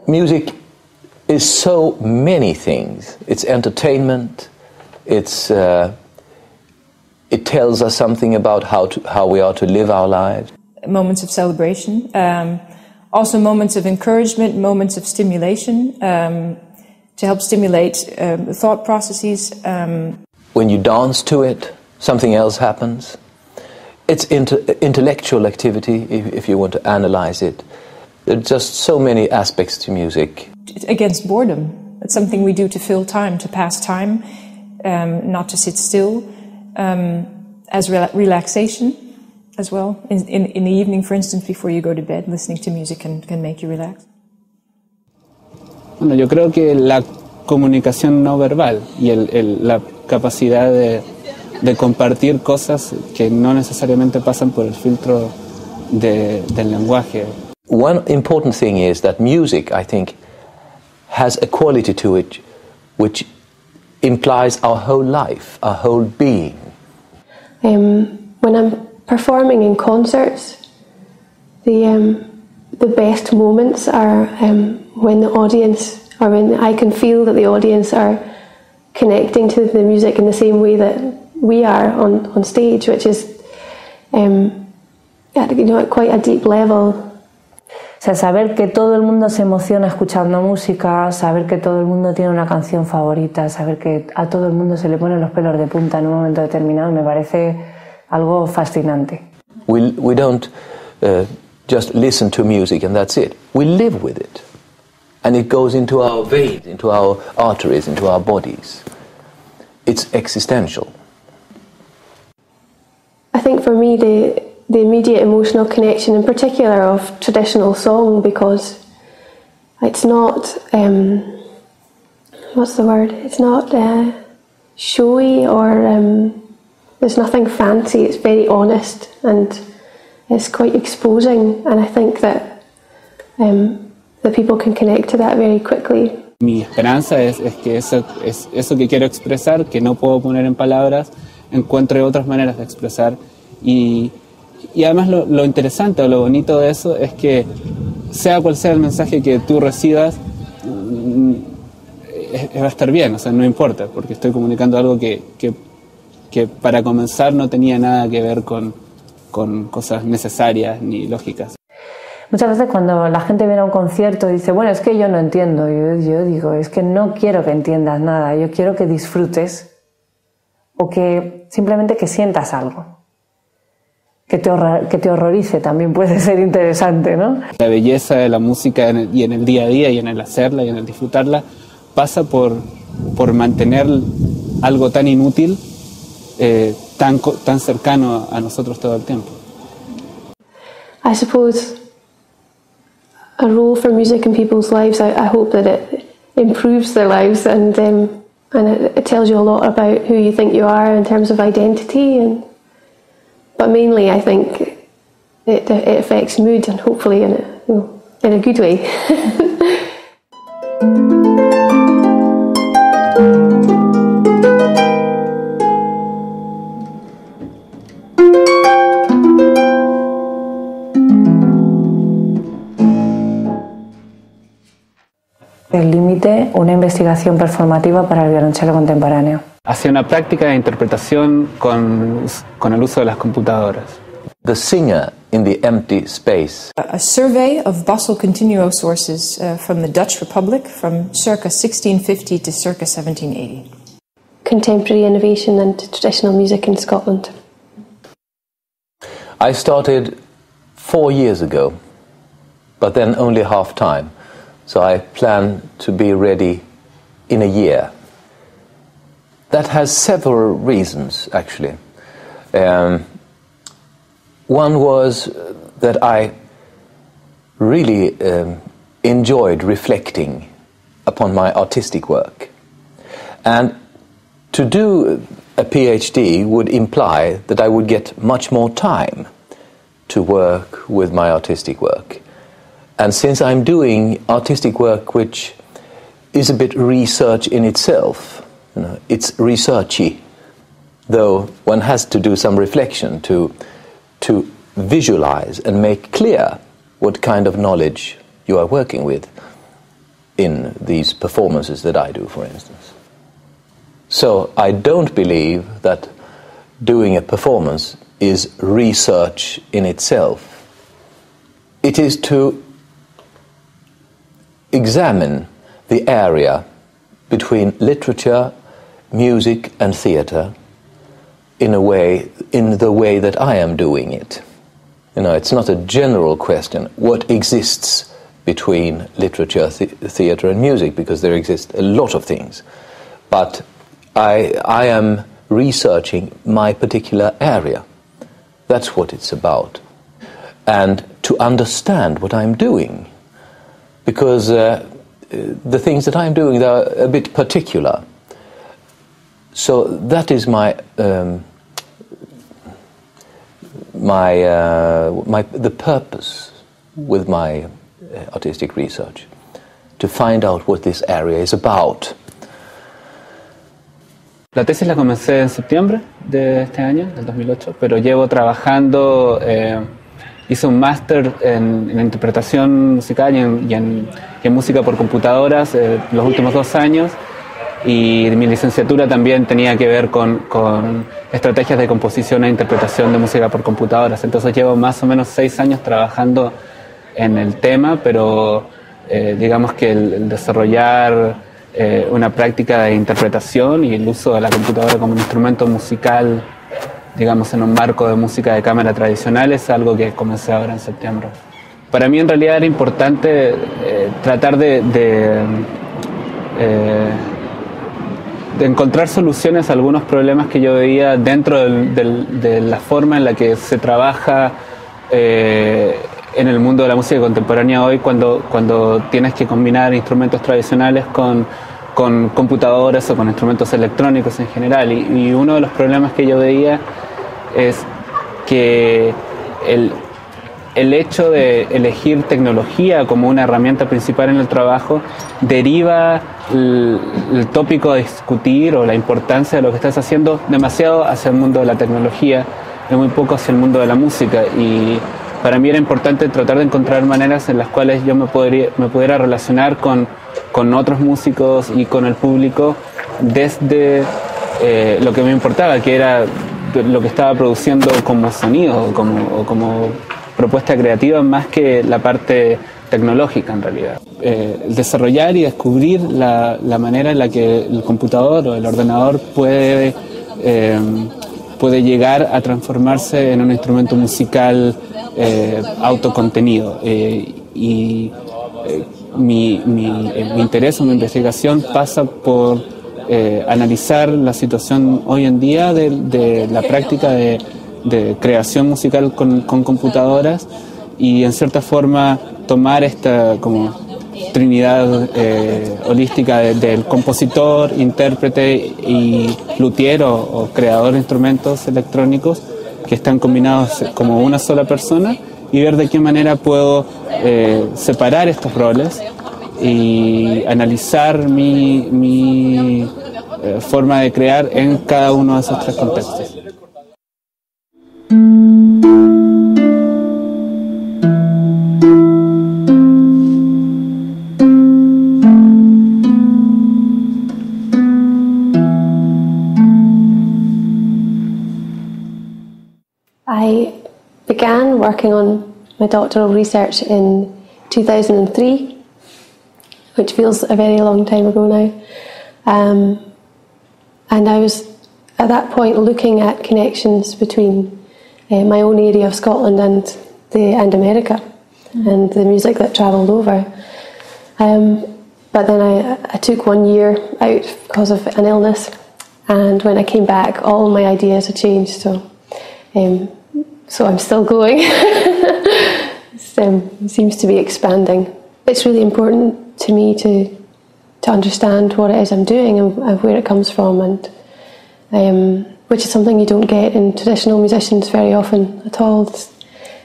Music is so many things. It's entertainment. It tells us something about how we are to live our lives. Moments of celebration, also moments of encouragement, moments of stimulation, to help stimulate thought processes. When you dance to it, something else happens. It's intellectual activity, if you want to analyze it. There are just so many aspects to music. Against boredom. It's something we do to fill time, to pass time, not to sit still, as relaxation as well. In the evening, for instance, before you go to bed, listening to music can make you relax. Bueno, yo creo que la comunicación no verbal y la capacidad de compartir cosas que no necesariamente pasan por el filtro del lenguaje. One important thing is that music, I think, has a quality to it which implies our whole life, our whole being. When I'm performing in concerts, the best moments are when the audience, or when I can feel that the audience are connecting to the music in the same way that we are on stage, which is at quite a deep level. O sea, saber que todo el mundo se emociona escuchando música, saber que todo el mundo tiene una canción favorita, saber que a todo el mundo se le ponen los pelos de punta en un momento determinado, me parece algo fascinante. We don't just listen to music and that's it. We live with it. And it goes into our veins, into our arteries, into our bodies. It's existential. I think for me the immediate emotional connection in particular of traditional song, because it's not, what's the word? It's not showy or there's nothing fancy, it's very honest and it's quite exposing, and I think that the people can connect to that very quickly. Mi esperanza es que eso que quiero expresar, que no puedo poner en palabras, encuentre otras maneras de expresar. Y además lo interesante o lo bonito de eso es que sea cual sea el mensaje que tú recibas, va a estar bien, o sea, no importa, porque estoy comunicando algo que para comenzar no tenía nada que ver con cosas necesarias ni lógicas. Muchas veces cuando la gente viene a un concierto y dice, bueno, es que yo no entiendo, yo digo, es que no quiero que entiendas nada, yo quiero que disfrutes o que simplemente que sientas algo. Que te horrorice también puede ser interesante, ¿no? La belleza de la música y en el día a día y en el hacerla y en el disfrutarla pasa por mantener algo tan inútil tan cercano a nosotros todo el tiempo. I suppose a role for music in people's lives. I hope that it improves their lives, and it tells you a lot about who you think you are in terms of identity, but mainly I think it affects mood, and hopefully in a good way. El límite, una investigación performativa para el violonchelo contemporáneo. Hacia una práctica de interpretación con el uso de las computadoras. The singer in the empty space. A survey of Basel continuo sources from the Dutch Republic from circa 1650 to circa 1780. Contemporary innovation and traditional music in Scotland. I started 4 years ago, but then only half time. So I plan to be ready in a year. That has several reasons, actually. One was that I really enjoyed reflecting upon my artistic work. And to do a PhD would imply that I would get much more time to work with my artistic work. And since I'm doing artistic work which is a bit research in itself, it's researchy, though one has to do some reflection to visualize and make clear what kind of knowledge you are working with in these performances that I do, for instance. So I don't believe that doing a performance is research in itself. It is to examine the area between literature, music and theatre in the way that I am doing it. It's not a general question, what exists between literature, theatre and music, because there exist a lot of things. But I am researching my particular area. That's what it's about. And to understand what I'm doing, because the things that I'm doing are a bit particular. So that is the purpose with my artistic research, to find out what this area is about. La tesis la comencé en septiembre de este año, del 2008, pero llevo trabajando, hice un máster en interpretación musical y en música por computadoras los últimos 2 años, y mi licenciatura también tenía que ver con estrategias de composición e interpretación de música por computadoras. Entonces llevo más o menos 6 años trabajando en el tema, pero digamos que el desarrollar una práctica de interpretación y el uso de la computadora como un instrumento musical, digamos en un marco de música de cámara tradicional, es algo que comencé ahora en septiembre. Para mí en realidad era importante tratar de encontrar soluciones a algunos problemas que yo veía dentro de la forma en la que se trabaja en el mundo de la música contemporánea hoy, cuando tienes que combinar instrumentos tradicionales con computadoras o con instrumentos electrónicos en general. Y uno de los problemas que yo veía es que el hecho de elegir tecnología como una herramienta principal en el trabajo deriva el tópico a discutir o la importancia de lo que estás haciendo demasiado hacia el mundo de la tecnología y muy poco hacia el mundo de la música. Y para mí era importante tratar de encontrar maneras en las cuales yo me pudiera relacionar con otros músicos y con el público desde lo que me importaba, que era lo que estaba produciendo como sonido o como propuesta creativa, más que la parte tecnológica en realidad. Desarrollar y descubrir la manera en la que el computador o el ordenador puede llegar a transformarse en un instrumento musical autocontenido. Mi interés o mi investigación pasa por analizar la situación hoy en día de la práctica de creación musical con computadoras y en cierta forma tomar esta como trinidad holística del compositor, intérprete y luthier o creador de instrumentos electrónicos que están combinados como una sola persona, y ver de qué manera puedo separar estos roles y analizar mi forma de crear en cada uno de esos tres contextos. I began working on my doctoral research in 2003, which feels a very long time ago now. And I was at that point looking at connections between my own area of Scotland and America, and the music that travelled over. But then I took 1 year out because of an illness, and when I came back, all my ideas had changed. So I'm still going. It seems to be expanding. It's really important to me to understand what it is I'm doing and where it comes from, and which is something you don't get in traditional musicians very often at all.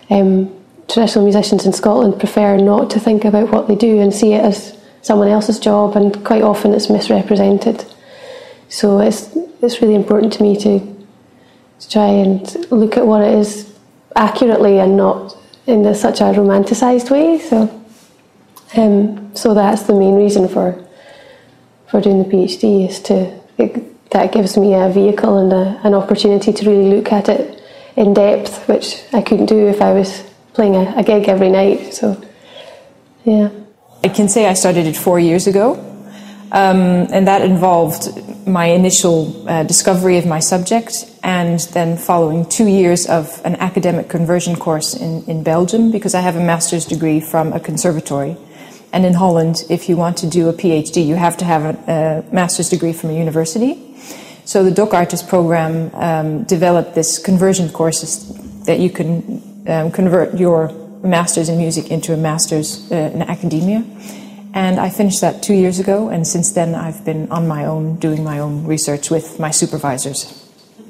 Traditional musicians in Scotland prefer not to think about what they do and see it as someone else's job, and quite often it's misrepresented. So it's really important to me to try and look at what it is accurately and not in such a romanticised way. So that's the main reason for doing the PhD, is that gives me a vehicle and an opportunity to really look at it in depth, which I couldn't do if I was playing a gig every night. So, yeah. I can say I started it 4 years ago, and that involved my initial discovery of my subject, and then following 2 years of an academic conversion course in Belgium, because I have a master's degree from a conservatory. And in Holland, if you want to do a PhD, you have to have a master's degree from a university. So the DocArtist program developed this conversion courses that you can convert your master's in music into a master's in academia. And I finished that 2 years ago, and since then I've been on my own, doing my own research with my supervisors.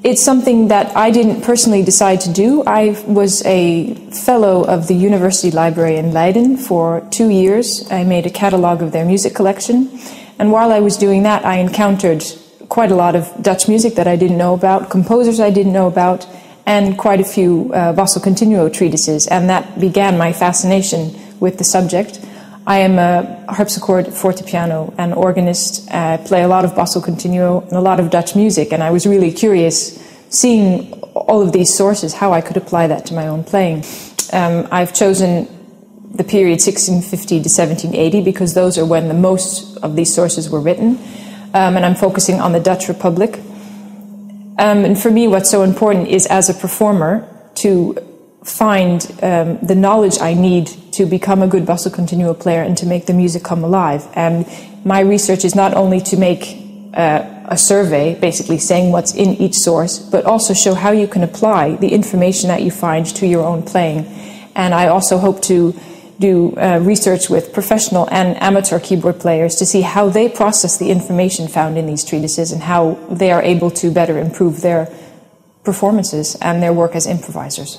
It's something that I didn't personally decide to do. I was a fellow of the University Library in Leiden for 2 years. I made a catalogue of their music collection, and while I was doing that I encountered quite a lot of Dutch music that I didn't know about, composers I didn't know about, and quite a few basso continuo treatises, and that began my fascination with the subject. I am a harpsichord, fortepiano, and organist. I play a lot of basso continuo and a lot of Dutch music, and I was really curious, seeing all of these sources, how I could apply that to my own playing. I've chosen the period 1650 to 1780 because those are when the most of these sources were written, and I'm focusing on the Dutch Republic. And for me, what's so important is, as a performer, to find the knowledge I need to become a good basso continuo player and to make the music come alive. And my research is not only to make a survey, basically saying what's in each source, but also show how you can apply the information that you find to your own playing. And I also hope to do research with professional and amateur keyboard players to see how they process the information found in these treatises and how they are able to better improve their performances and their work as improvisers.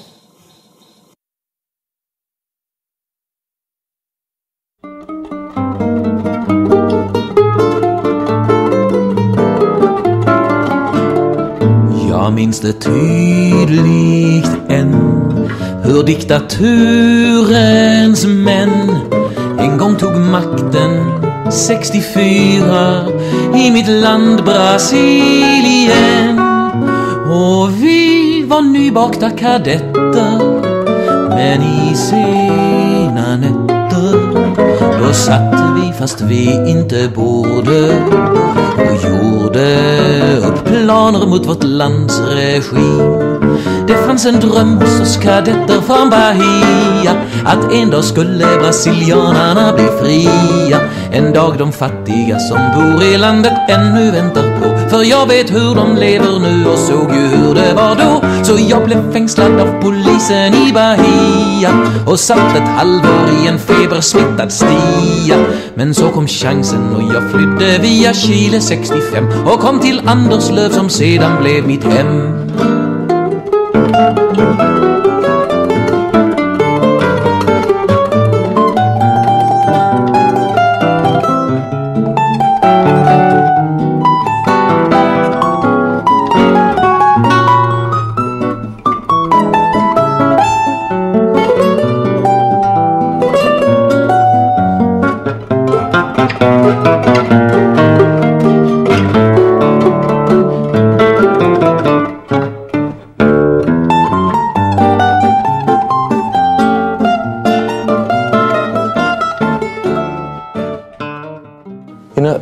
Jag minns det tydligt än, hur diktaturens män en gång tog makten 64 i mitt land Brasilien. Och vi var nybakta kadetter, men i sena nätter då satt vi fast vi inte borde och gjorde upp planer mot vårt lands regim. Det fanns en dröm hos oss kadetter från Bahia, att en dag skulle brasilianarna bli fria. En dag de fattiga som bor i landet ännu väntar på för jag vet hur de lever nu och såg ju hur det var då. Så jag blev fängslad av polisen i Bahia och satt ett halvår i en febersmittad stia. Men så kom chansen och jag flydde via Chile 65 och kom till Anderslöv som sedan blev mitt hem.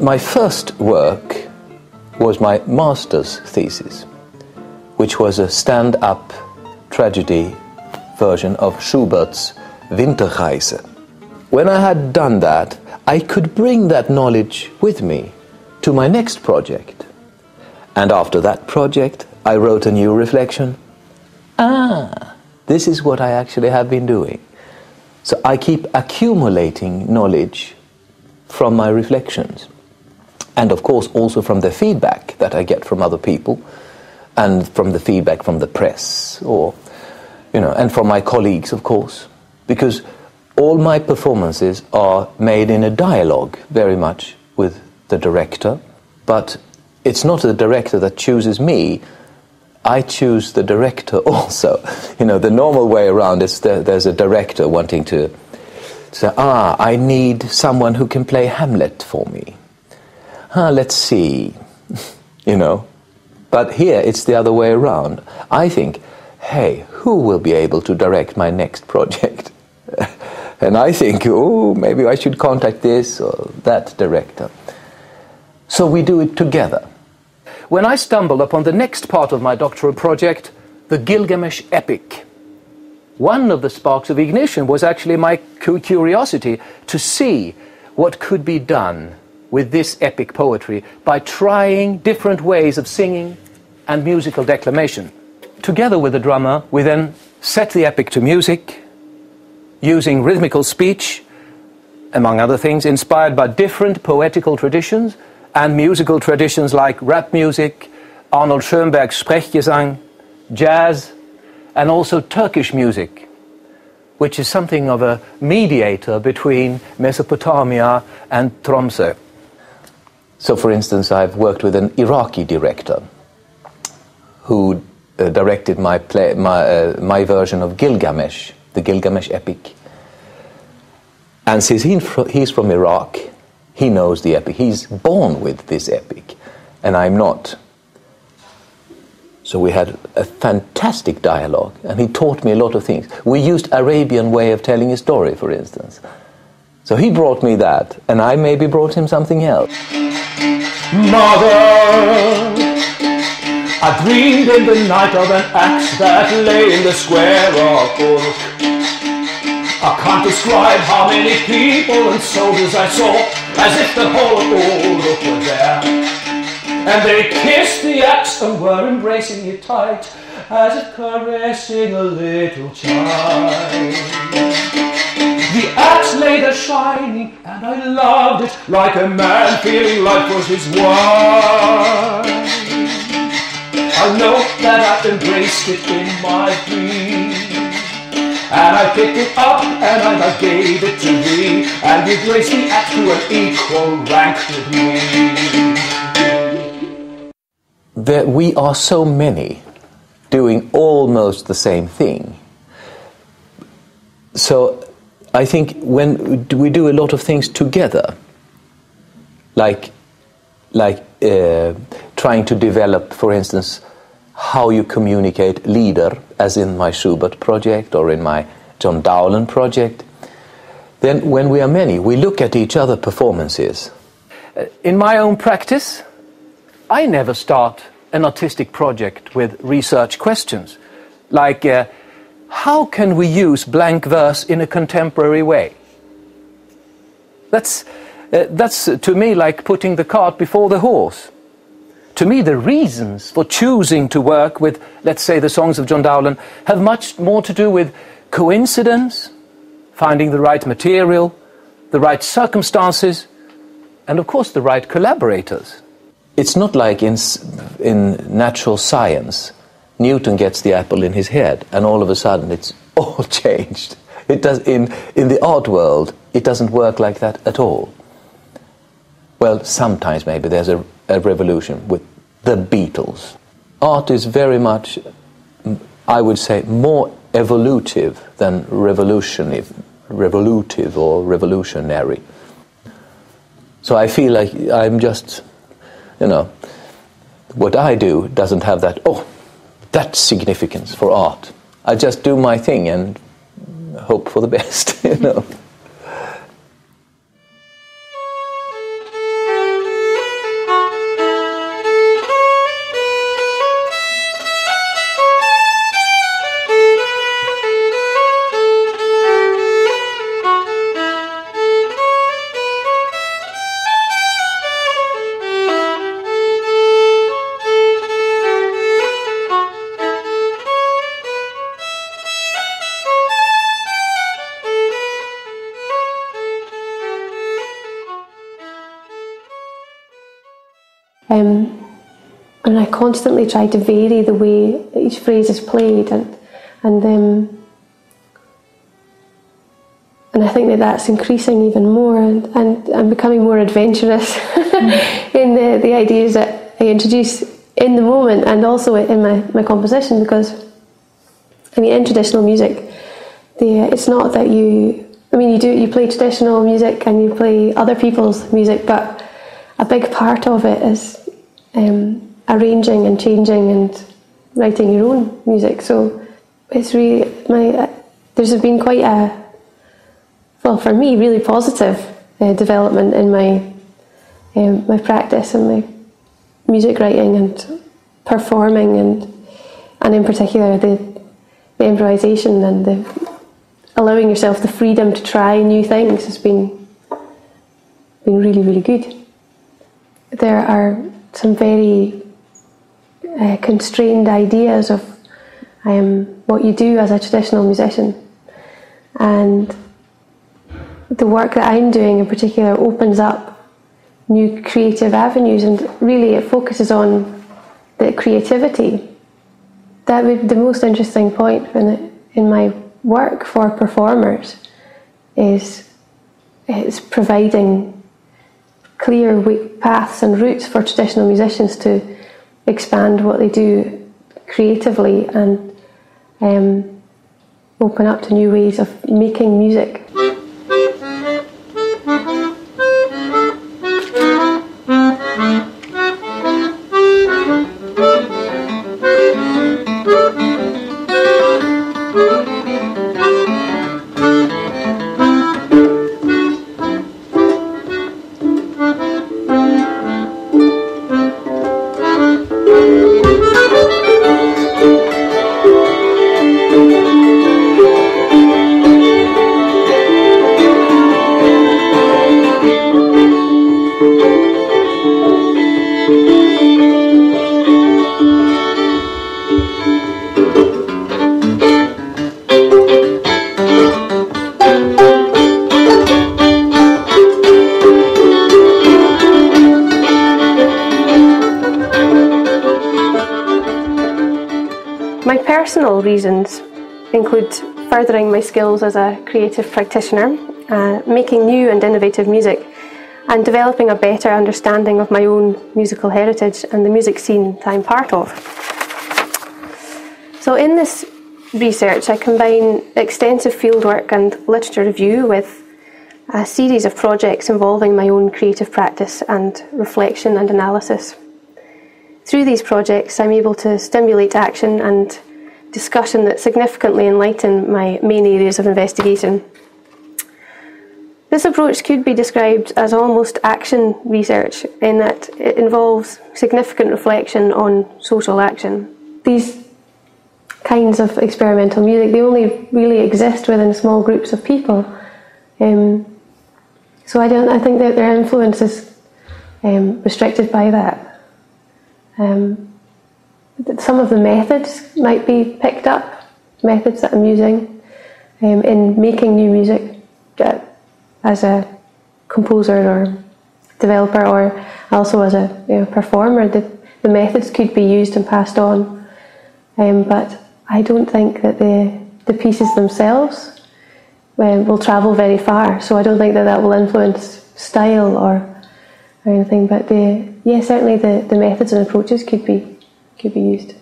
My first work was my master's thesis, which was a stand-up tragedy version of Schubert's Winterreise. When I had done that, I could bring that knowledge with me to my next project. And after that project, I wrote a new reflection. This is what I actually have been doing. So I keep accumulating knowledge from my reflections. And of course also from the feedback that I get from other people, and from the feedback from the press, or, and from my colleagues, of course. Because all my performances are made in a dialogue very much with the director, but it's not the director that chooses me, I choose the director also. The normal way around is there's a director wanting to say, I need someone who can play Hamlet for me. Let's see, But here it's the other way around. I think, hey, who will be able to direct my next project? And I think, maybe I should contact this or that director. So we do it together. When I stumbled upon the next part of my doctoral project, the Gilgamesh epic, one of the sparks of ignition was actually my curiosity to see what could be done with this epic poetry by trying different ways of singing and musical declamation. Together with the drummer, we then set the epic to music, using rhythmical speech, among other things, inspired by different poetical traditions and musical traditions like rap music, Arnold Schoenberg's Sprechgesang, jazz, and also Turkish music, which is something of a mediator between Mesopotamia and Tromsø. So, for instance, I've worked with an Iraqi director who directed my version of Gilgamesh, the Gilgamesh epic. And since he's from Iraq, he knows the epic. He's born with this epic, and I'm not. So we had a fantastic dialogue, and he taught me a lot of things. We used Arabian way of telling a story, for instance. So he brought me that, and I maybe brought him something else. Mother, I dreamed in the night of an axe that lay in the square of Urk. I can't describe how many people and soldiers I saw, as if the whole of Urk were there. And they kissed the axe and were embracing it tight, as if caressing a little child. The axe lay there shining, and I loved it like a man feeling life was his wine. I know that I embraced it in my dream, and I picked it up and I gave it to thee, and you graced the axe to an equal rank with me. We are so many doing almost the same thing. So I think when we do a lot of things together, like trying to develop, for instance, how you communicate leader, as in my Schubert project or in my John Dowland project, then when we are many, we look at each other's performances. In my own practice, I never start an artistic project with research questions, like how can we use blank verse in a contemporary way? That's to me like putting the cart before the horse. to me, the reasons for choosing to work with, let's say, the songs of John Dowland have much more to do with coincidence, finding the right material, the right circumstances, and of course the right collaborators. It's not like in natural science, Newton gets the apple in his head and all of a sudden it's all changed. It does, in the art world, it doesn't work like that at all. Well, sometimes maybe there's a revolution with the Beatles. Art is very much, I would say, more evolutive than revolutive or revolutionary. So I feel like I'm just, what I do doesn't have that significance for art. I just do my thing and hope for the best, And I constantly try to vary the way each phrase is played, and I think that's increasing even more, and I'm becoming more adventurous in the ideas that I introduce in the moment and also in my composition, because in traditional music, it's not that you play traditional music and you play other people's music, but a big part of it is arranging and changing and writing your own music. So it's really there's been quite for me, really positive development in my practice and my music writing and performing, and in particular the improvisation and the allowing yourself the freedom to try new things has been really, really good. There are some very constrained ideas of what you do as a traditional musician, and the work that I'm doing in particular opens up new creative avenues, and really it focuses on the creativity. That would be the most interesting point in my work for performers is providing clear paths and routes for traditional musicians to expand what they do creatively and open up to new ways of making music. Personal reasons include furthering my skills as a creative practitioner, making new and innovative music, and developing a better understanding of my own musical heritage and the music scene that I'm part of. So in this research I combine extensive fieldwork and literature review with a series of projects involving my own creative practice and reflection and analysis. Through these projects I'm able to stimulate action and discussion that significantly enlighten my main areas of investigation. This approach could be described as almost action research in that it involves significant reflection on social action. These kinds of experimental music, they only really exist within small groups of people. So I think that their influence is restricted by that. Some of the methods might be picked up, methods that I'm using in making new music as a composer or developer, or also as a performer. The methods could be used and passed on, but I don't think that the pieces themselves will travel very far, so I don't think that will influence style or anything, but certainly the methods and approaches could be used.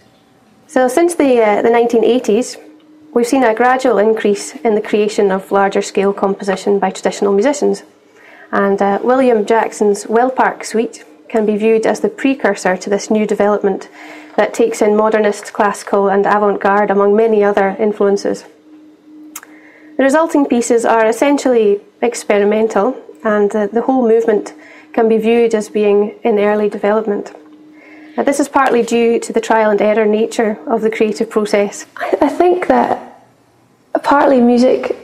So since the 1980s, we've seen a gradual increase in the creation of larger scale composition by traditional musicians, and William Jackson's Well Park Suite can be viewed as the precursor to this new development that takes in modernist, classical and avant-garde among many other influences. The resulting pieces are essentially experimental, and the whole movement can be viewed as being in early development. This is partly due to the trial and error nature of the creative process. I think that partly music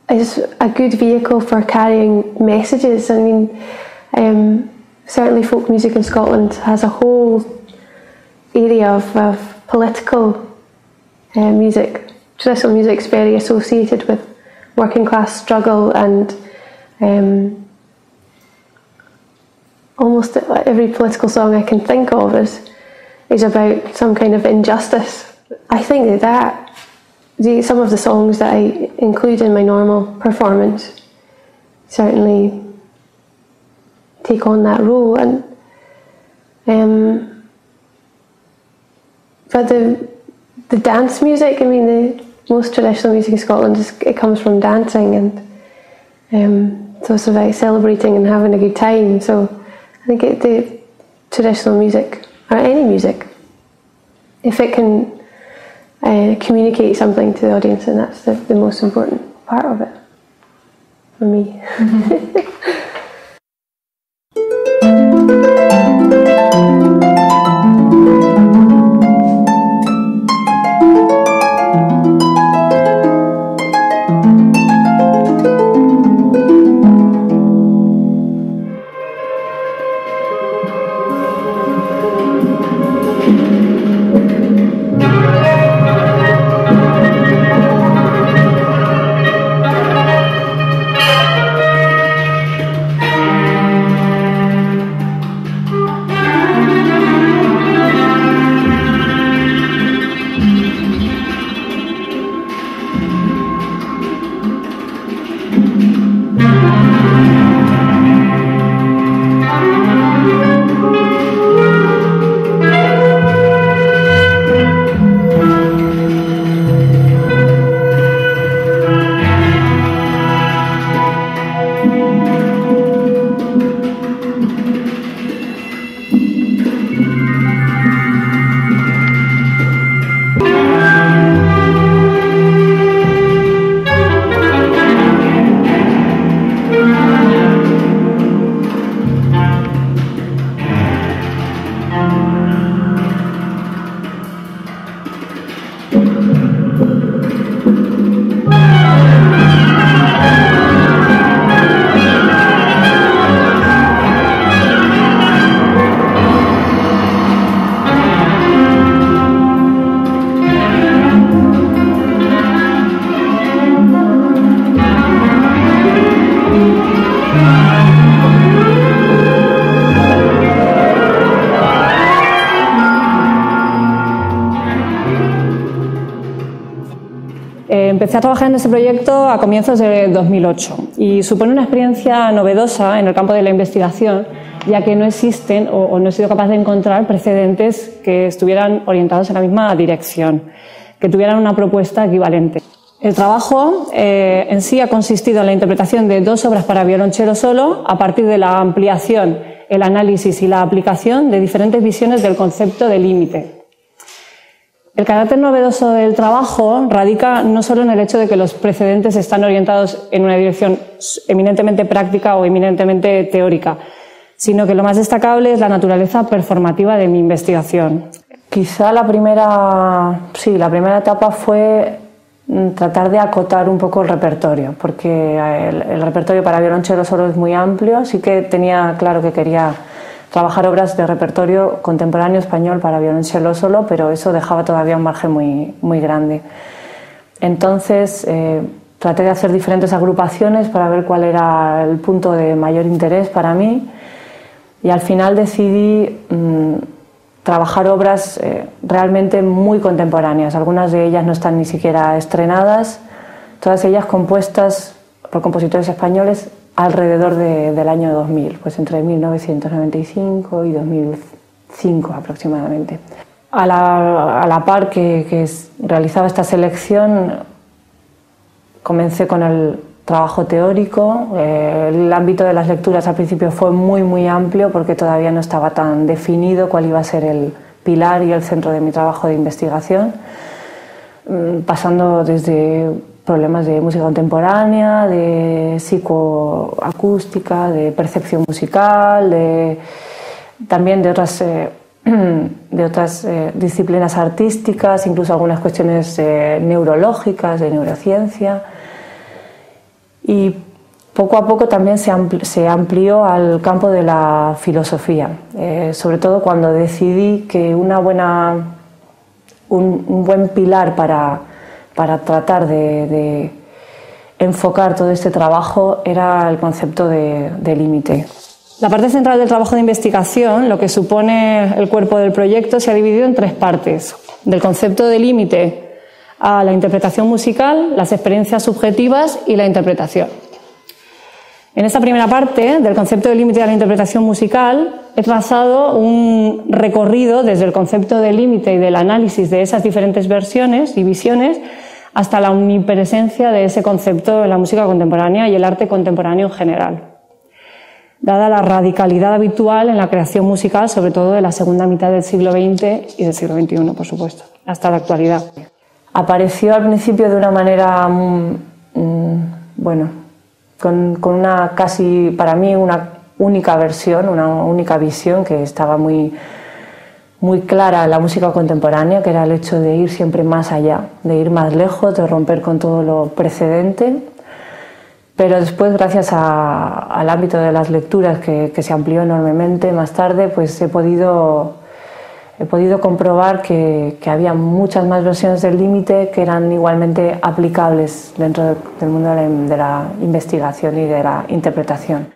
is a good vehicle for carrying messages. I mean, certainly folk music in Scotland has a whole area of political music. Traditional music is very associated with working class struggle, and almost every political song I can think of is about some kind of injustice. I think that some of the songs that I include in my normal performance certainly take on that role, and but the dance music, I mean, the most traditional music in Scotland it comes from dancing, and so it's about celebrating and having a good time. So I think the traditional music, or any music, if it can communicate something to the audience, then that's the most important part of it for me. Empecé a trabajar en este proyecto a comienzos de 2008 y supone una experiencia novedosa en el campo de la investigación, ya que no existen o no he sido capaz de encontrar precedentes que estuvieran orientados en la misma dirección, que tuvieran una propuesta equivalente. El trabajo en sí ha consistido en la interpretación de 2 obras para violonchelo solo a partir de la ampliación, el análisis y la aplicación de diferentes visiones del concepto de límite. El carácter novedoso del trabajo radica no solo en el hecho de que los precedentes están orientados en una dirección eminentemente práctica o eminentemente teórica, sino que lo más destacable es la naturaleza performativa de mi investigación. Quizá la primera etapa fue tratar de acotar un poco el repertorio, porque el repertorio para violonchelo solo es muy amplio, sí que tenía claro que quería trabajar obras de repertorio contemporáneo español para violonchelo solo, pero eso dejaba todavía un margen muy grande. Entonces traté de hacer diferentes agrupaciones para ver cuál era el punto de mayor interés para mí, y al final decidí trabajar obras realmente muy contemporáneas. Algunas de ellas no están ni siquiera estrenadas, todas ellas compuestas por compositores españoles alrededor del año 2000, pues entre 1995 y 2005 aproximadamente. A la par que realizaba esta selección, comencé con el trabajo teórico. El ámbito de las lecturas al principio fue muy amplio porque todavía no estaba tan definido cuál iba a ser el pilar y el centro de mi trabajo de investigación, pasando desde problemas de música contemporánea, de psicoacústica, de percepción musical, también de otras disciplinas artísticas, incluso algunas cuestiones neurológicas, de neurociencia. Y poco a poco también se amplió al campo de la filosofía, sobre todo cuando decidí que un buen pilar para tratar de enfocar todo este trabajo era el concepto de límite. La parte central del trabajo de investigación, lo que supone el cuerpo del proyecto, se ha dividido en tres partes: del concepto de límite a la interpretación musical, las experiencias subjetivas y la interpretación. En esta primera parte, del concepto de límite a la interpretación musical, he trazado un recorrido desde el concepto de límite y del análisis de esas diferentes versiones y visiones hasta la omnipresencia de ese concepto en la música contemporánea y el arte contemporáneo en general, dada la radicalidad habitual en la creación musical, sobre todo de la segunda mitad del siglo XX y del siglo XXI, por supuesto, hasta la actualidad. Apareció al principio de una manera, con una casi, para mí, una única versión, una única visión que estaba muy clara en la música contemporánea, que era el hecho de ir siempre más allá, de ir más lejos, de romper con todo lo precedente. Pero después, gracias al ámbito de las lecturas que se amplió enormemente más tarde, pues he podido comprobar que había muchas más versiones del límite que eran igualmente aplicables dentro del mundo de la investigación y de la interpretación.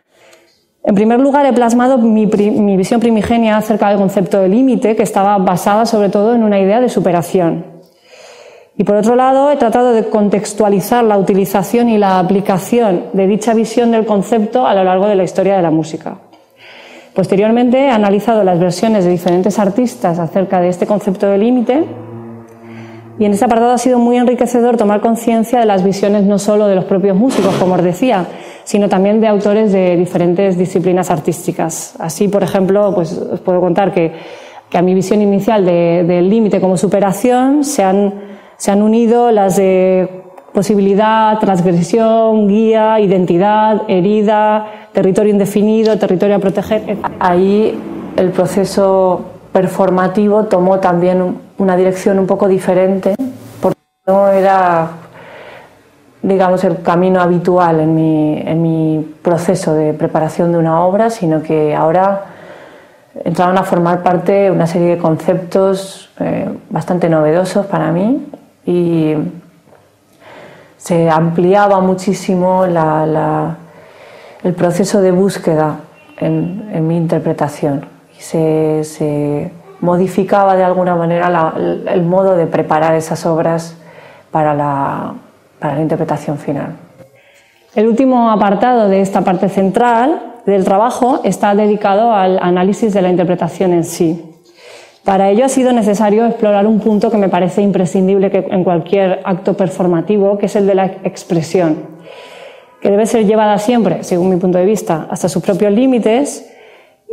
En primer lugar, he plasmado mi visión primigenia acerca del concepto de límite, que estaba basada sobre todo en una idea de superación. Y por otro lado, he tratado de contextualizar la utilización y la aplicación de dicha visión del concepto a lo largo de la historia de la música. Posteriormente, he analizado las versiones de diferentes artistas acerca de este concepto de límite, y en este apartado ha sido muy enriquecedor tomar conciencia de las visiones no solo de los propios músicos, como os decía, sino también de autores de diferentes disciplinas artísticas. Así, por ejemplo, pues os puedo contar que a mi visión inicial del límite como superación se han unido las de posibilidad, transgresión, guía, identidad, herida, territorio indefinido, territorio a proteger. Ahí el proceso performativo tomó también una dirección un poco diferente, porque no era, digamos, el camino habitual en mi proceso de preparación de una obra, sino que ahora entraban a formar parte una serie de conceptos bastante novedosos para mí, y se ampliaba muchísimo el proceso de búsqueda en mi interpretación, y se modificaba de alguna manera el modo de preparar esas obras para la interpretación final. El último apartado de esta parte central del trabajo está dedicado al análisis de la interpretación en sí. Para ello ha sido necesario explorar un punto que me parece imprescindible en cualquier acto performativo, que es el de la expresión, que debe ser llevada siempre, según mi punto de vista, hasta sus propios límites,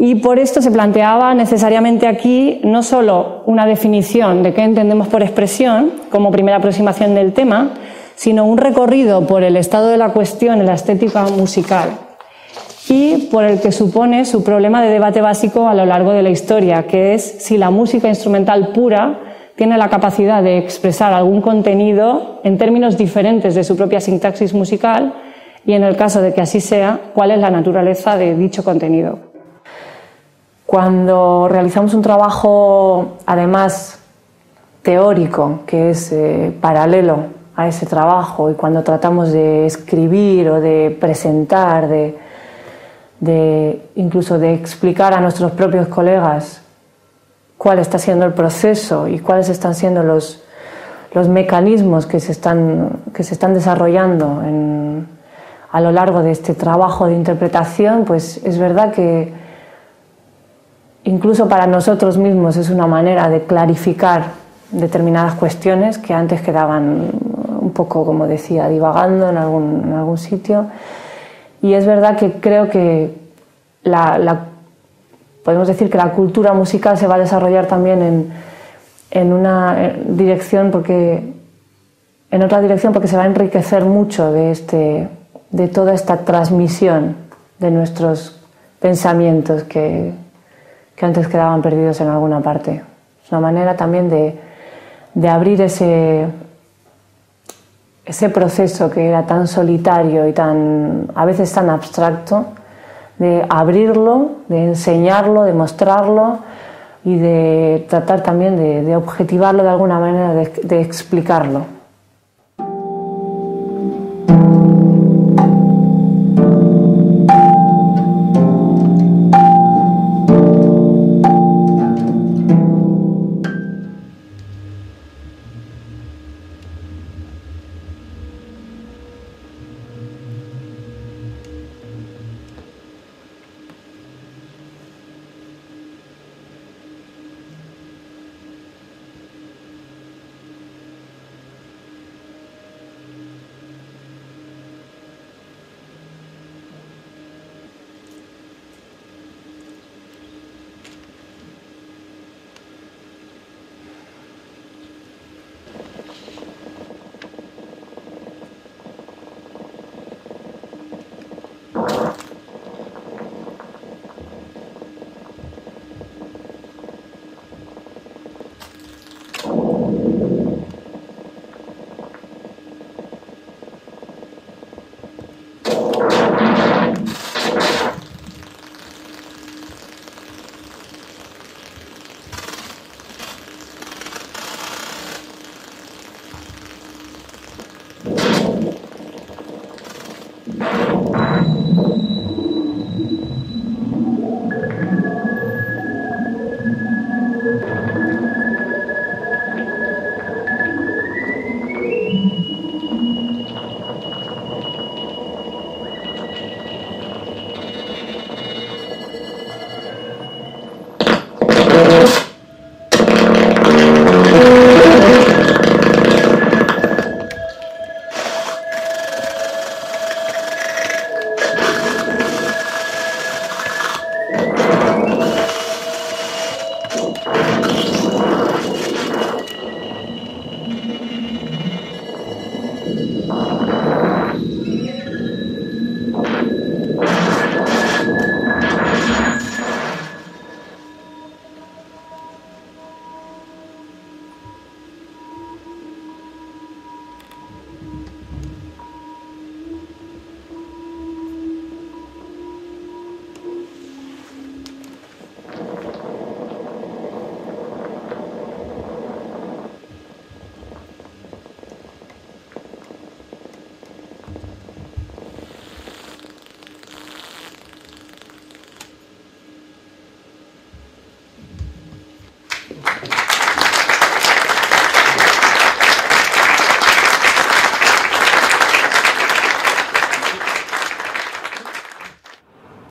y por esto se planteaba necesariamente aquí no solo una definición de qué entendemos por expresión como primera aproximación del tema, sino un recorrido por el estado de la cuestión en la estética musical, y por el que supone su problema de debate básico a lo largo de la historia, que es si la música instrumental pura tiene la capacidad de expresar algún contenido en términos diferentes de su propia sintaxis musical, y en el caso de que así sea, cuál es la naturaleza de dicho contenido. Cuando realizamos un trabajo, además, teórico, que es paralelo a ese trabajo, y cuando tratamos de escribir o de presentar, incluso de explicar a nuestros propios colegas cuál está siendo el proceso y cuáles están siendo los mecanismos que se están desarrollando a lo largo de este trabajo de interpretación, pues es verdad que incluso para nosotros mismos es una manera de clarificar determinadas cuestiones que antes quedaban un poco, como decía, divagando en algún sitio. Y es verdad que creo que podemos decir que la cultura musical se va a desarrollar también en otra dirección porque se va a enriquecer mucho de toda esta transmisión de nuestros pensamientos que antes quedaban perdidos en alguna parte. Es una manera también de abrir ese proceso que era tan solitario y a veces tan abstracto, de abrirlo, de enseñarlo, de mostrarlo y de tratar también de objetivarlo de alguna manera, de explicarlo.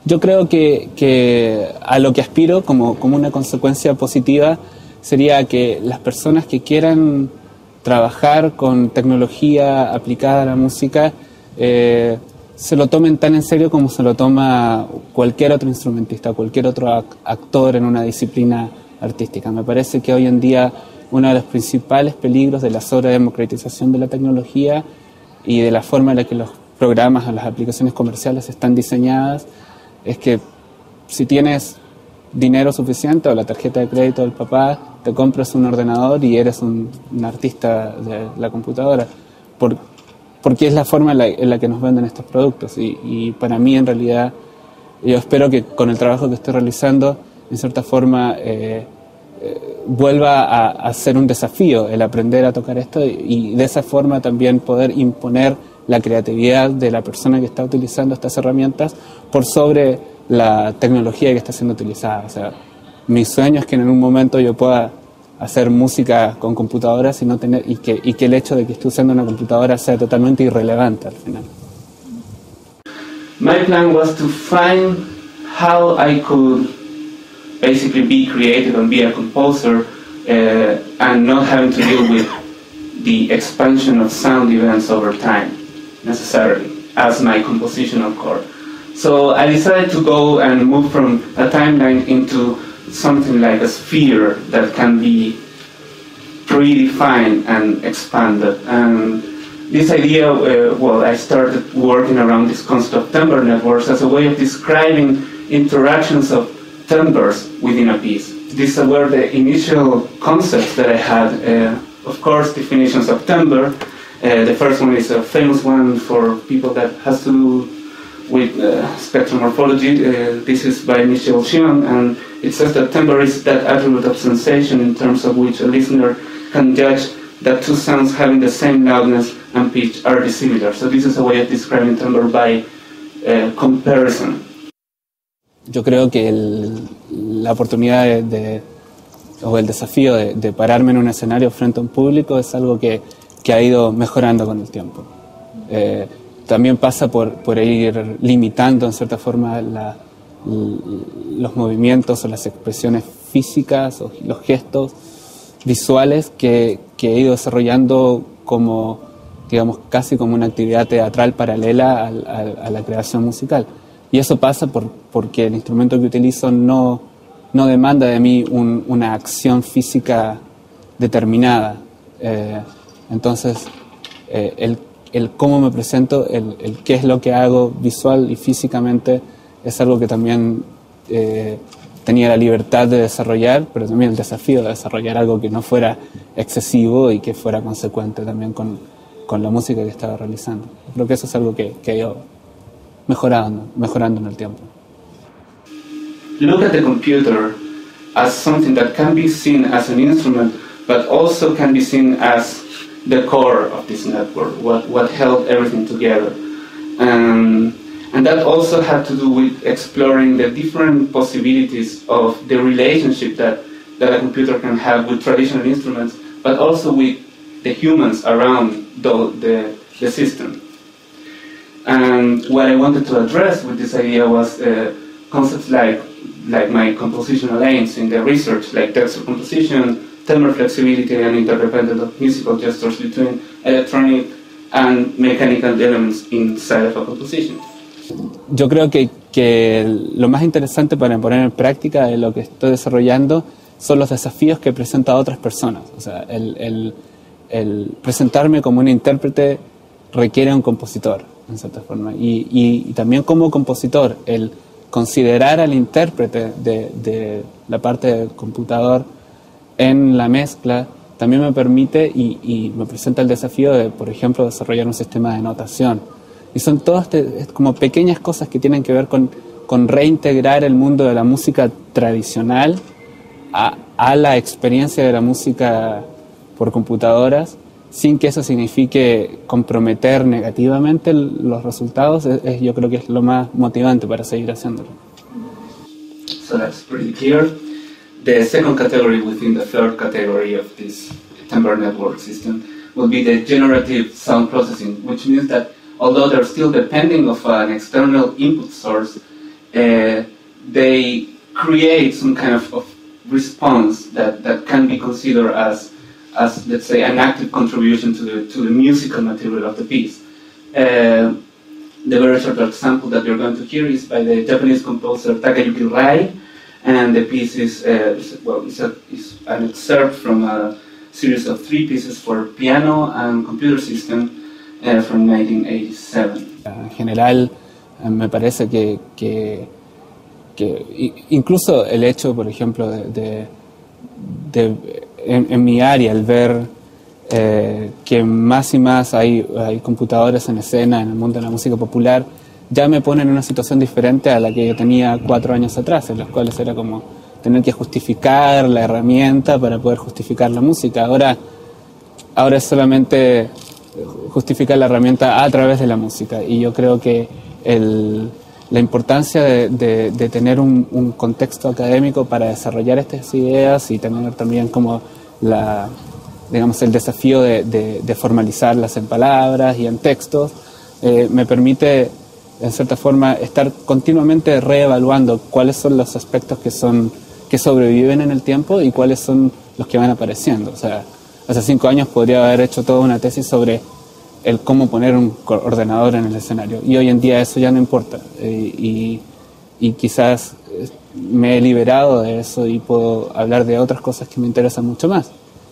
Yo creo que a lo que aspiro como una consecuencia positiva sería que las personas que quieran trabajar con tecnología aplicada a la música se lo tomen tan en serio como se lo toma cualquier otro instrumentista, cualquier otro actor en una disciplina artística. Me parece que hoy en día uno de los principales peligros de la sobredemocratización de la tecnología y de la forma en la que los programas o las aplicaciones comerciales están diseñadas es que si tienes dinero suficiente o la tarjeta de crédito del papá, te compras un ordenador y eres un artista de la computadora, porque es la forma en la que nos venden estos productos. Y para mí, en realidad, yo espero que con el trabajo que estoy realizando en cierta forma vuelva a ser un desafío el aprender a tocar esto y de esa forma también poder imponer la creatividad de la persona que está utilizando estas herramientas por sobre la tecnología que está siendo utilizada. O sea, mi sueño es que en un momento yo pueda hacer música con computadoras y no tener y que el hecho de que esté usando una computadora sea totalmente irrelevante al final. My plan was to find how I could basically be creative and be a composer and not having to deal with the expansion of sound events over time necessarily as my compositional core. So I decided to go and move from a timeline into something like a sphere that can be predefined and expanded. And this idea, I started working around this concept of timbre networks as a way of describing interactions of timbres within a piece. These were the initial concepts that I had. Of course, definitions of timbre. The first one is a famous one for people that has to do with spectrum morphology. This is by Michel Chiang, and it says that timbre is that attribute of sensation in terms of which a listener can judge that two sounds having the same loudness and pitch are dissimilar. So this is a way of describing timbre by comparison. Yo creo que la oportunidad o el desafío de pararme en un escenario frente a un público es algo que ha ido mejorando con el tiempo. También pasa por ir limitando en cierta forma los movimientos o las expresiones físicas o los gestos visuales que he ido desarrollando como, digamos, casi como una actividad teatral paralela a la creación musical. Y eso pasa porque el instrumento que utilizo no demanda de mí una acción física determinada. Entonces, el cómo me presento, el qué es lo que hago visual y físicamente es algo que también tenía la libertad de desarrollar, pero también el desafío de desarrollar algo que no fuera excesivo y que fuera consecuente también con la música que estaba realizando. Creo que eso es algo que he ido mejorando en el tiempo. Look at the computer as something that can be seen as an instrument, but also can be seen as the core of this network, what held everything together. And that also had to do with exploring the different possibilities of the relationship that a computer can have with traditional instruments, but also with the humans around the system. And what I wanted to address with this idea was concepts like my compositional aims in the research, like texture composition, timbre flexibility, and interdependence of musical gestures between electronic and mechanical elements inside of a composition. Yo creo que lo más interesante para poner en práctica de lo que estoy desarrollando son los desafíos que presenta a otras personas. O sea, el presentarme como un intérprete requiere un compositor, en cierta forma. Y también como compositor, el considerar al intérprete de la parte del computador en la mezcla también me permite y me presenta el desafío de, por ejemplo, desarrollar un sistema de notación. Y son todas como pequeñas cosas que tienen que ver con reintegrar el mundo de la música tradicional a la experiencia de la música por computadoras, sin que eso signifique comprometer negativamente los resultados. Yo creo que es lo más motivante para seguir haciéndolo. So that's pretty clear. The second category within the third category of this timbre network system will be the generative sound processing, which means that although they're still depending of an external input source, they create some kind of response that can be considered as let's say an active contribution to the musical material of the piece. The very short example that you're going to hear is by the Japanese composer Takayuki Rai, and the piece is an excerpt from a series of 3 pieces for piano and computer system from 1987. En general, me parece que incluso el hecho, por ejemplo, en mi área, el ver que más y más hay computadores en escena en el mundo de la música popular, ya me pone en una situación diferente a la que yo tenía 4 años atrás, en las cuales era como tener que justificar la herramienta para poder justificar la música. Ahora es solamente justificar la herramienta a través de la música, y yo creo que la importancia de tener un contexto académico para desarrollar estas ideas y tener también como el desafío de formalizarlas en palabras y en textos, me permite, en cierta forma, estar continuamente reevaluando cuáles son los aspectos que sobreviven en el tiempo y cuáles son los que van apareciendo. O sea, hace 5 años podría haber hecho toda una tesis sobre el cómo poner un ordenador en el escenario, y hoy en día eso ya no importa, y quizás me he liberado de eso y puedo hablar de otras cosas que me interesan mucho más,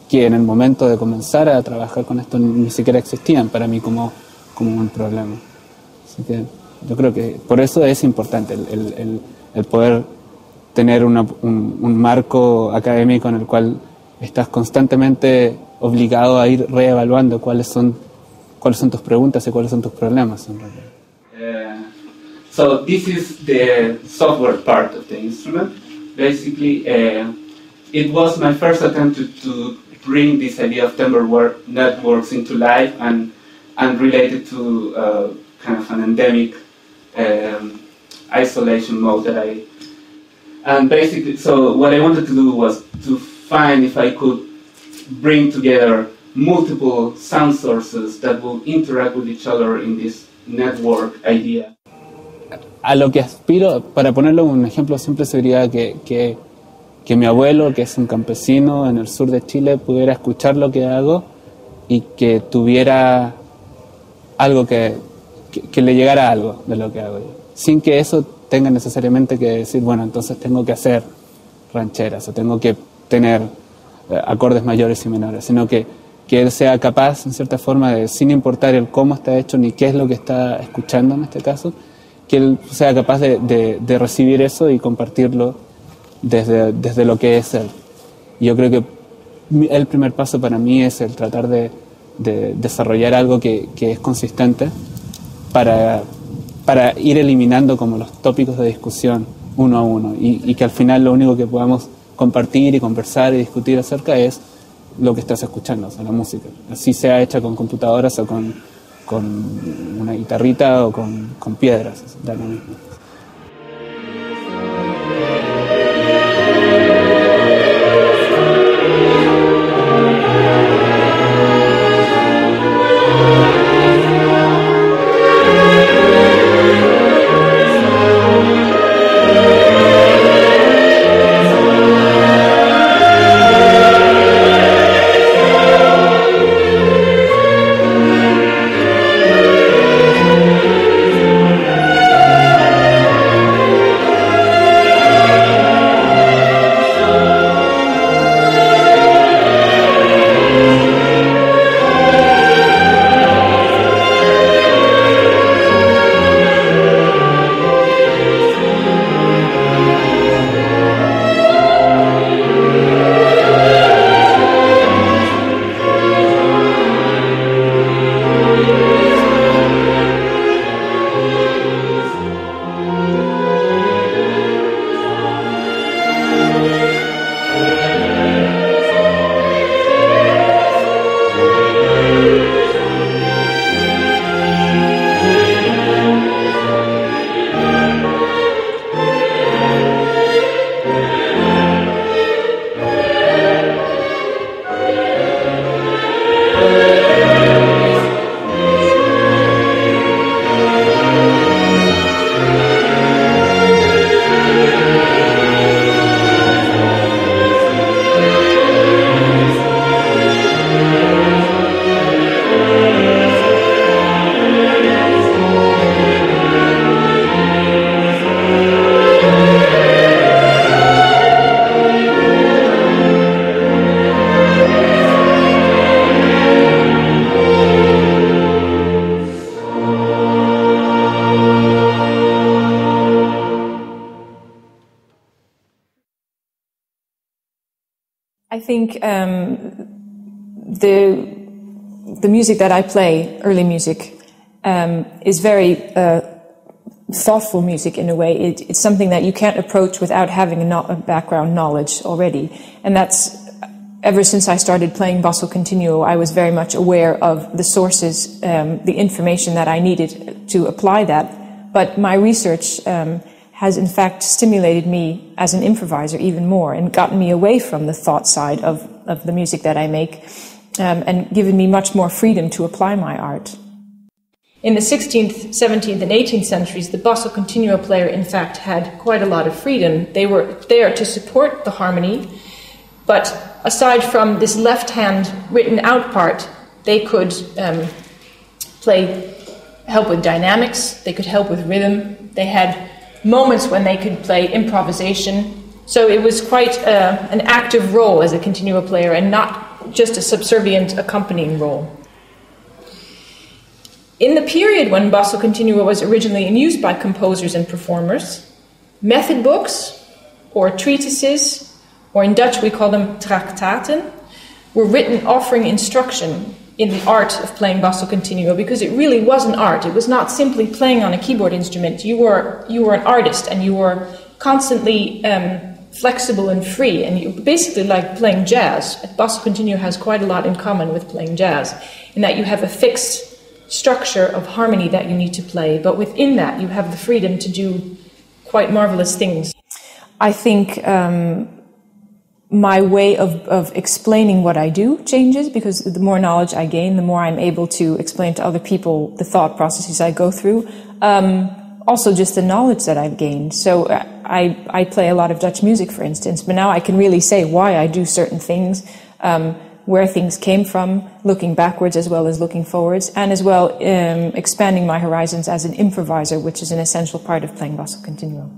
que en el momento de comenzar a trabajar con esto ni siquiera existían para mí como un problema. Así que yo creo que por eso es importante el poder tener un marco académico en el cual estás constantemente obligado a ir reevaluando cuáles son tus preguntas y cuáles son tus problemas en realidad. So this is the software part of the instrument. Basically, it was my first attempt to bring this idea of timbre networks into life and relate it to kind of an endemic isolation mode and basically, so what I wanted to do was to find if I could bring together multiple sound sources that will interact with each other in this network idea. A lo que aspiro, para ponerlo en un ejemplo simple, sería que mi abuelo, que es un campesino en el sur de Chile, pudiera escuchar lo que hago y que tuviera algo que le llegara algo de lo que hago yo, sin que eso tenga necesariamente que decir, bueno, entonces tengo que hacer rancheras o tengo que tener acordes mayores y menores, sino que él sea capaz, en cierta forma, de, sin importar el cómo está hecho ni qué es lo que está escuchando en este caso, que él sea capaz de recibir eso y compartirlo desde lo que es él. Y yo creo que el primer paso para mí es el tratar de desarrollar algo que es consistente para ir eliminando como los tópicos de discusión uno a uno y que al final lo único que podamos compartir y conversar y discutir acerca es lo que estás escuchando, o sea, la música. Así sea hecha con computadoras o con una guitarrita o con piedras, da lo mismo. I think the music that I play, early music, is very thoughtful music in a way. It's something that you can't approach without having a background knowledge already. And that's, ever since I started playing basso continuo, I was very much aware of the sources, the information that I needed to apply that. But my research has in fact stimulated me as an improviser even more and gotten me away from the thought side of the music that I make, and given me much more freedom to apply my art. In the 16th, 17th, and 18th centuries, the basso continuo player, in fact, had quite a lot of freedom. They were there to support the harmony, but aside from this left-hand written-out part, they could help with dynamics, they could help with rhythm, they had moments when they could play improvisation. So it was quite an active role as a continuo player and not just a subservient accompanying role. In the period when basso continuo was originally in use by composers and performers, method books, or treatises, or in Dutch we call them traktaten, were written offering instruction in the art of playing basso continuo, because it really was an art. It was not simply playing on a keyboard instrument. You were an artist, and you were constantly flexible and free, and you basically like playing jazz. Basso continuo has quite a lot in common with playing jazz, in that you have a fixed structure of harmony that you need to play, but within that you have the freedom to do quite marvelous things. I think my way of explaining what I do changes, because the more knowledge I gain, the more I'm able to explain to other people the thought processes I go through. Also just the knowledge that I've gained. So I play a lot of Dutch music, for instance, but now I can really say why I do certain things, where things came from, looking backwards as well as looking forwards, and as well expanding my horizons as an improviser, which is an essential part of playing basso continuo.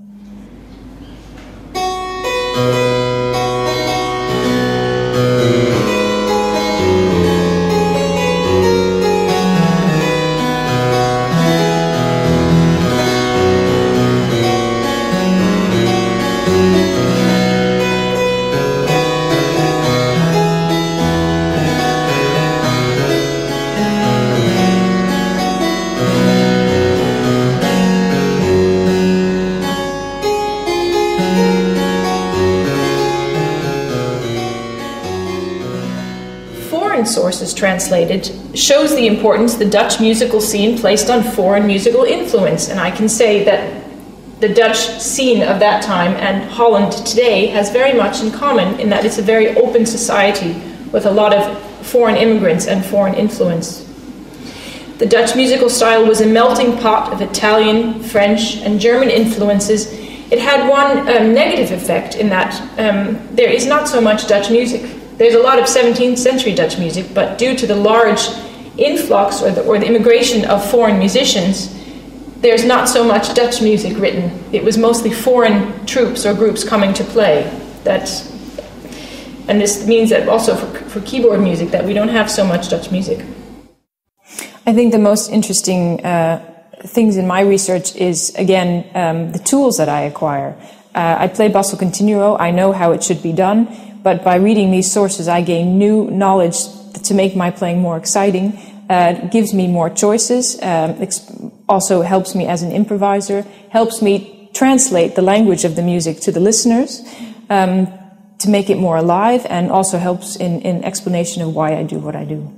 Sources translated shows the importance the Dutch musical scene placed on foreign musical influence, and I can say that the Dutch scene of that time and Holland today has very much in common in that it's a very open society with a lot of foreign immigrants and foreign influence. The Dutch musical style was a melting pot of Italian, French, and German influences. It had one negative effect in that there is not so much Dutch music. There's a lot of 17th century Dutch music, but due to the large influx or the immigration of foreign musicians, there's not so much Dutch music written. It was mostly foreign troops or groups coming to play. And this means that also for keyboard music that we don't have so much Dutch music. I think the most interesting things in my research is, again, the tools that I acquire. I play basso continuo, I know how it should be done, but by reading these sources I gain new knowledge to make my playing more exciting. It gives me more choices, also helps me as an improviser, helps me translate the language of the music to the listeners, to make it more alive, and also helps in explanation of why I do what I do.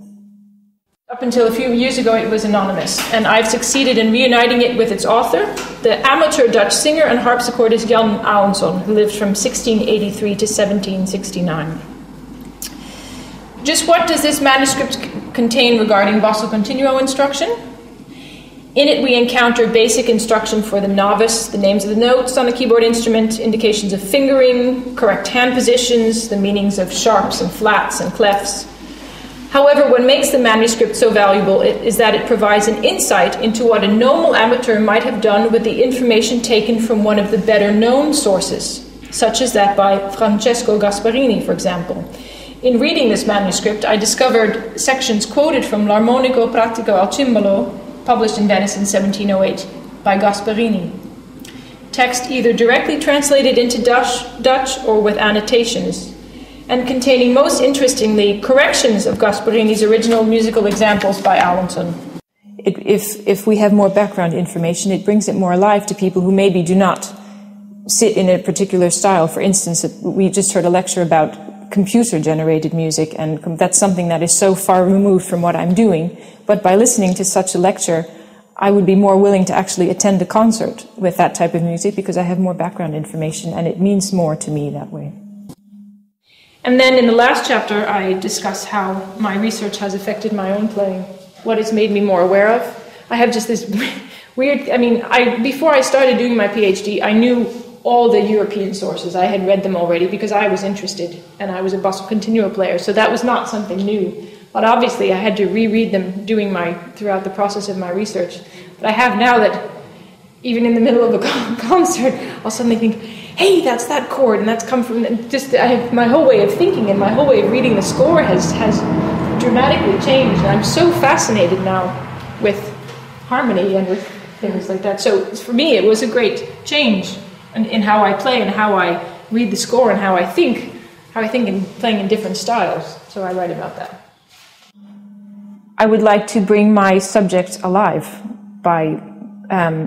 Up until a few years ago it was anonymous, and I've succeeded in reuniting it with its author, the amateur Dutch singer and harpsichordist Jan Aronson, who lived from 1683 to 1769. Just what does this manuscript contain regarding basso continuo instruction? In it we encounter basic instruction for the novice, the names of the notes on the keyboard instrument, indications of fingering, correct hand positions, the meanings of sharps and flats and clefs. However, what makes the manuscript so valuable is that it provides an insight into what a normal amateur might have done with the information taken from one of the better-known sources, such as that by Francesco Gasparini, for example. In reading this manuscript, I discovered sections quoted from L'Armonico Pratico al Cimbalo, published in Venice in 1708, by Gasparini. Text either directly translated into Dutch or with annotations, and containing, most interestingly, corrections of Gasparini's original musical examples by Aronson. if we have more background information, it brings it more alive to people who maybe do not sit in a particular style. For instance, we just heard a lecture about computer-generated music, and that's something that is so far removed from what I'm doing. But by listening to such a lecture, I would be more willing to actually attend a concert with that type of music because I have more background information, and it means more to me that way. And then in the last chapter, I discuss how my research has affected my own playing, what it's made me more aware of. I have just this weird, before I started doing my PhD, I knew all the European sources. I had read them already because I was interested, and I was a basso continuo player, so that was not something new. But obviously I had to reread them throughout the process of my research. But I have now that even in the middle of a concert, I'll suddenly think, hey, that's that chord, and that's come from, my whole way of thinking and my whole way of reading the score has dramatically changed. And I'm so fascinated now with harmony and with things like that. So for me, it was a great change in how I play and how I read the score and how I think in playing in different styles. So I write about that. I would like to bring my subject alive by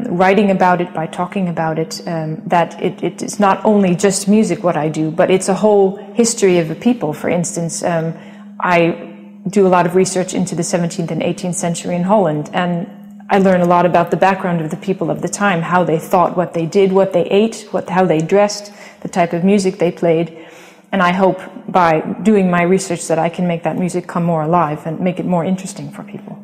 writing about it, by talking about it, that it is not only just music what I do, but it's a whole history of a people. For instance, I do a lot of research into the 17th and 18th century in Holland, and I learn a lot about the background of the people of the time, how they thought, what they did, what they ate, how they dressed, the type of music they played. And I hope by doing my research that I can make that music come more alive and make it more interesting for people.